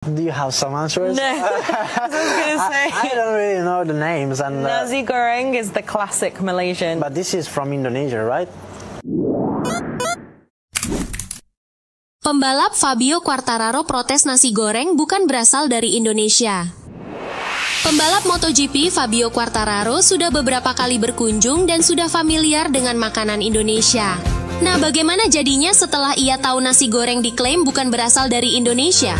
Do you have some answers? No, I was going to say. I don't really know the names. And Nasi goreng is the classic Malaysian. but this is from Indonesia, right? Pembalap Fabio Quartararo protes nasi goreng bukan berasal dari Indonesia. Pembalap MotoGP Fabio Quartararo sudah beberapa kali berkunjung dan sudah familiar dengan makanan Indonesia. Nah, bagaimana jadinya setelah ia tahu nasi goreng diklaim bukan berasal dari Indonesia?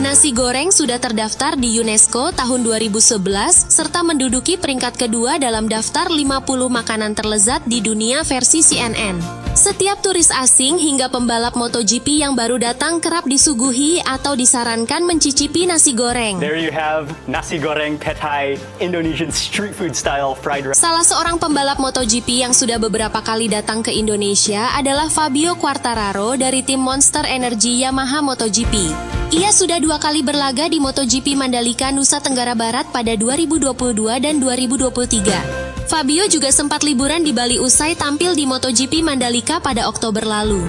Nasi goreng sudah terdaftar di UNESCO tahun 2011 serta menduduki peringkat kedua dalam daftar 50 makanan terlezat di dunia versi CNN. Setiap turis asing hingga pembalap MotoGP yang baru datang kerap disuguhi atau disarankan mencicipi nasi goreng. There you have nasi goreng pad thai, Indonesian street food style fried rice. Salah seorang pembalap MotoGP yang sudah beberapa kali datang ke Indonesia adalah Fabio Quartararo dari tim Monster Energy Yamaha MotoGP. Ia sudah 2 kali berlaga di MotoGP Mandalika, Nusa Tenggara Barat pada 2022 dan 2023. Fabio juga sempat liburan di Bali usai tampil di MotoGP Mandalika pada Oktober lalu.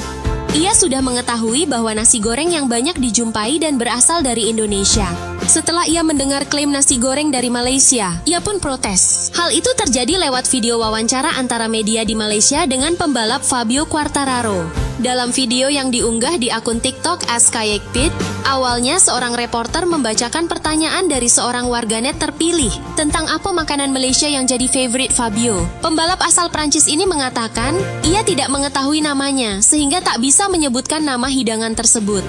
Ia sudah mengetahui bahwa nasi goreng yang banyak dijumpai dan berasal dari Indonesia. Setelah ia mendengar klaim nasi goreng dari Malaysia, ia pun protes. Hal itu terjadi lewat video wawancara antara media di Malaysia dengan pembalap Fabio Quartararo. Dalam video yang diunggah di akun TikTok @kayekpit, awalnya seorang reporter membacakan pertanyaan dari seorang warganet terpilih tentang apa makanan Malaysia yang jadi favorite Fabio. Pembalap asal Prancis ini mengatakan ia tidak mengetahui namanya sehingga tak bisa menyebutkan nama hidangan tersebut.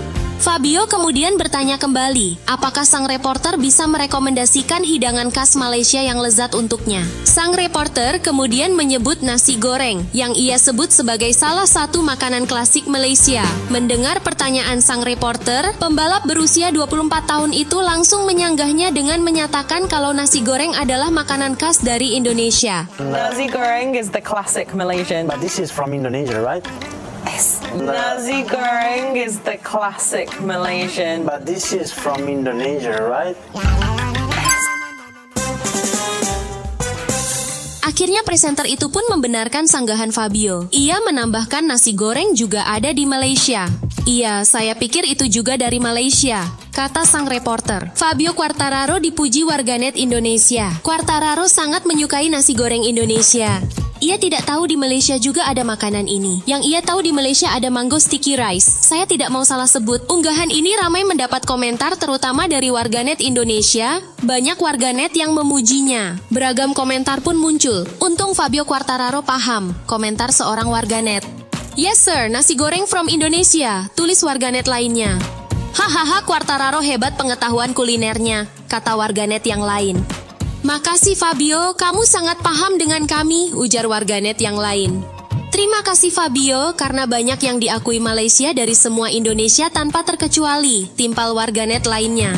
Fabio kemudian bertanya kembali, apakah sang reporter bisa merekomendasikan hidangan khas Malaysia yang lezat untuknya. Sang reporter kemudian menyebut nasi goreng, yang ia sebut sebagai salah satu makanan klasik Malaysia. Mendengar pertanyaan sang reporter, pembalap berusia 24 tahun itu langsung menyanggahnya dengan menyatakan kalau nasi goreng adalah makanan khas dari Indonesia. Nasi goreng is the classic Malaysian. But this is from Indonesia, right? Yes. Nasi goreng is the classic Malaysian. But this is from Indonesia, right? Akhirnya presenter itu pun membenarkan sanggahan Fabio. Ia menambahkan nasi goreng juga ada di Malaysia. Iya, saya pikir itu juga dari Malaysia, kata sang reporter. Fabio Quartararo dipuji warganet Indonesia. Quartararo sangat menyukai nasi goreng Indonesia. Ia tidak tahu di Malaysia juga ada makanan ini. Yang ia tahu di Malaysia ada mango sticky rice. Saya tidak mau salah sebut. Unggahan ini ramai mendapat komentar terutama dari warganet Indonesia. Banyak warganet yang memujinya. Beragam komentar pun muncul. Untung Fabio Quartararo paham, komentar seorang warganet. Yes sir, nasi goreng from Indonesia, tulis warganet lainnya. Hahaha, Quartararo hebat pengetahuan kulinernya, kata warganet yang lain. Makasih Fabio, kamu sangat paham dengan kami, ujar warganet yang lain. Terima kasih Fabio, karena banyak yang diakui Malaysia dari semua Indonesia tanpa terkecuali, timpal warganet lainnya.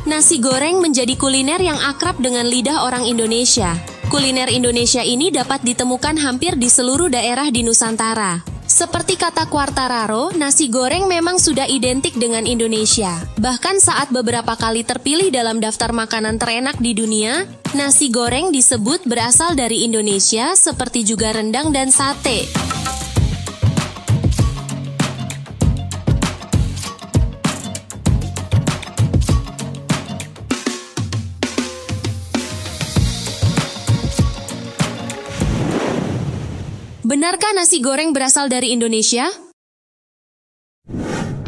Nasi goreng menjadi kuliner yang akrab dengan lidah orang Indonesia. Kuliner Indonesia ini dapat ditemukan hampir di seluruh daerah di Nusantara. Seperti kata Quartararo, nasi goreng memang sudah identik dengan Indonesia. Bahkan saat beberapa kali terpilih dalam daftar makanan terenak di dunia, nasi goreng disebut berasal dari Indonesia seperti juga rendang dan sate. Benarkah nasi goreng berasal dari Indonesia?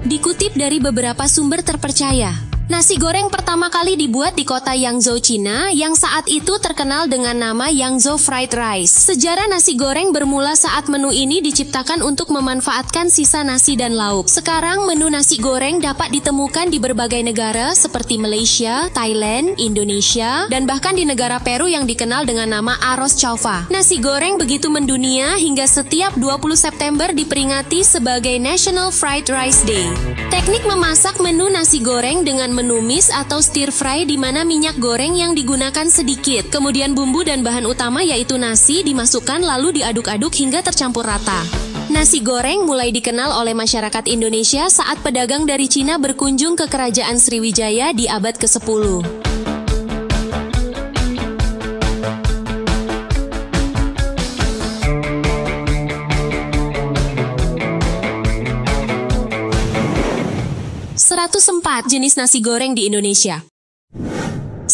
Dikutip dari beberapa sumber terpercaya, nasi goreng pertama kali dibuat di kota Yangzhou, Cina, yang saat itu terkenal dengan nama Yangzhou Fried Rice. Sejarah nasi goreng bermula saat menu ini diciptakan untuk memanfaatkan sisa nasi dan lauk. Sekarang menu nasi goreng dapat ditemukan di berbagai negara seperti Malaysia, Thailand, Indonesia, dan bahkan di negara Peru yang dikenal dengan nama Arroz Chaufa. Nasi goreng begitu mendunia hingga setiap 20 September diperingati sebagai National Fried Rice Day. Teknik memasak menu nasi goreng dengan menumis atau stir fry di mana minyak goreng yang digunakan sedikit. Kemudian bumbu dan bahan utama yaitu nasi dimasukkan lalu diaduk-aduk hingga tercampur rata. Nasi goreng mulai dikenal oleh masyarakat Indonesia saat pedagang dari Cina berkunjung ke Kerajaan Sriwijaya di abad ke-10. 104 jenis nasi goreng di Indonesia.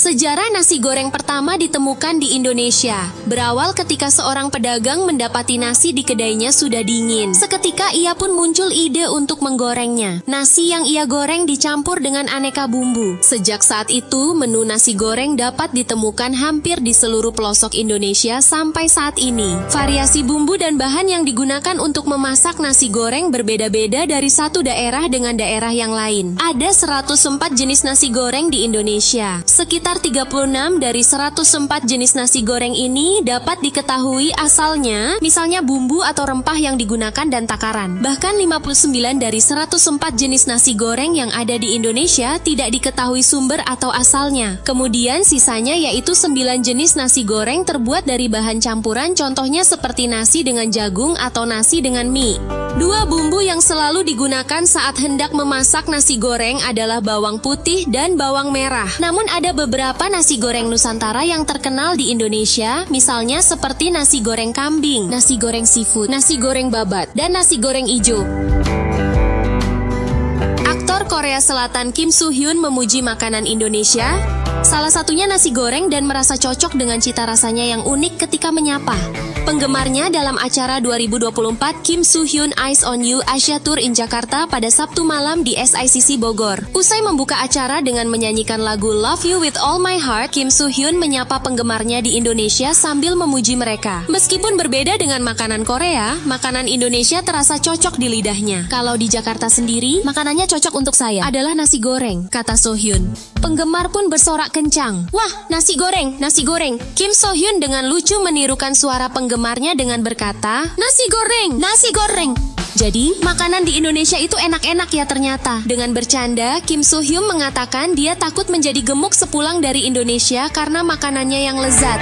Sejarah nasi goreng pertama ditemukan di Indonesia. Berawal ketika seorang pedagang mendapati nasi di kedainya sudah dingin. Seketika ia pun muncul ide untuk menggorengnya. Nasi yang ia goreng dicampur dengan aneka bumbu. Sejak saat itu, menu nasi goreng dapat ditemukan hampir di seluruh pelosok Indonesia sampai saat ini. Variasi bumbu dan bahan yang digunakan untuk memasak nasi goreng berbeda-beda dari satu daerah dengan daerah yang lain. Ada 104 jenis nasi goreng di Indonesia. Sekitar 36 dari 104 jenis nasi goreng ini dapat diketahui asalnya, misalnya bumbu atau rempah yang digunakan dan takaran. Bahkan 59 dari 104 jenis nasi goreng yang ada di Indonesia tidak diketahui sumber atau asalnya. Kemudian sisanya yaitu 9 jenis nasi goreng terbuat dari bahan campuran, contohnya seperti nasi dengan jagung atau nasi dengan mie. Dua bumbu yang selalu digunakan saat hendak memasak nasi goreng adalah bawang putih dan bawang merah. Namun ada beberapa nasi goreng Nusantara yang terkenal di Indonesia, misalnya seperti nasi goreng kambing, nasi goreng seafood, nasi goreng babat, dan nasi goreng ijo. Aktor Korea Selatan Kim Soo Hyun memuji makanan Indonesia, salah satunya nasi goreng, dan merasa cocok dengan cita rasanya yang unik ketika menyapa penggemarnya dalam acara 2024 Kim Soo Hyun Eyes on You Asia Tour in Jakarta pada Sabtu malam di SICC Bogor. Usai membuka acara dengan menyanyikan lagu Love You With All My Heart, Kim Soo Hyun menyapa penggemarnya di Indonesia sambil memuji mereka. Meskipun berbeda dengan makanan Korea, makanan Indonesia terasa cocok di lidahnya. Kalau di Jakarta sendiri, makanannya cocok untuk saya adalah nasi goreng, kata Soo Hyun. Penggemar pun bersorak kencang. Wah, nasi goreng, nasi goreng. Kim Soo Hyun dengan lucu menirukan suara penggemarnya dengan berkata, nasi goreng, nasi goreng. Jadi, makanan di Indonesia itu enak-enak ya ternyata. Dengan bercanda, Kim Soo Hyun mengatakan dia takut menjadi gemuk sepulang dari Indonesia karena makanannya yang lezat.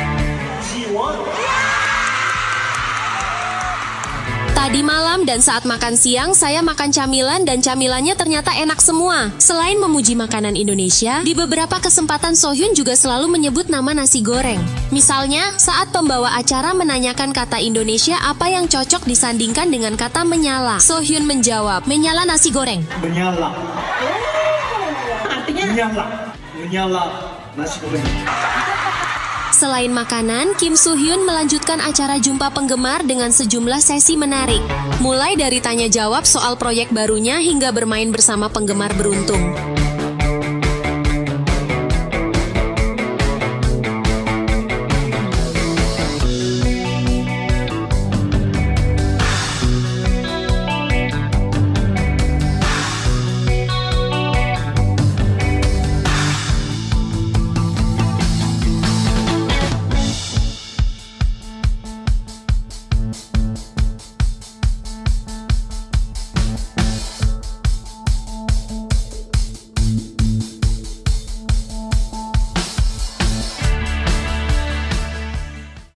Tadi malam dan saat makan siang, saya makan camilan dan camilannya ternyata enak semua. Selain memuji makanan Indonesia, di beberapa kesempatan Soo Hyun juga selalu menyebut nama nasi goreng. Misalnya, saat pembawa acara menanyakan kata Indonesia apa yang cocok disandingkan dengan kata menyala. Soo Hyun menjawab, menyala nasi goreng. Menyala. Artinya? Menyala. Menyala nasi goreng. Selain makanan, Kim Soo Hyun melanjutkan acara jumpa penggemar dengan sejumlah sesi menarik. Mulai dari tanya jawab soal proyek barunya hingga bermain bersama penggemar beruntung.